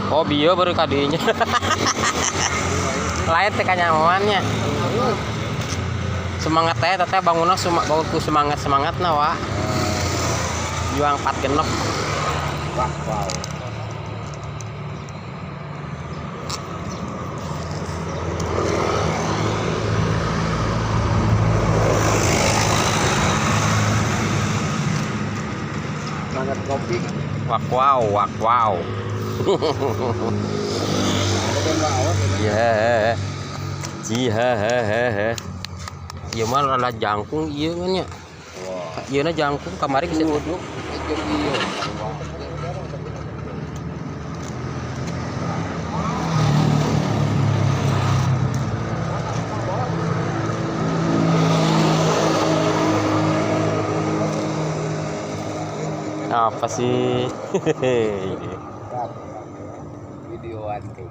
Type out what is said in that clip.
Oh bio baru kadinya. Lain teh kanyahoannya. Semangat teh teteh bangunna bagus semangat na wa. Juang 4 genep. Wow. Semangat kopi. Wow. Ya. Cihehehe. Ieu mah lala jangkung ieu nya. Ieu na jangkung kamari bisa duduk. Apa sih? Videoan tuh.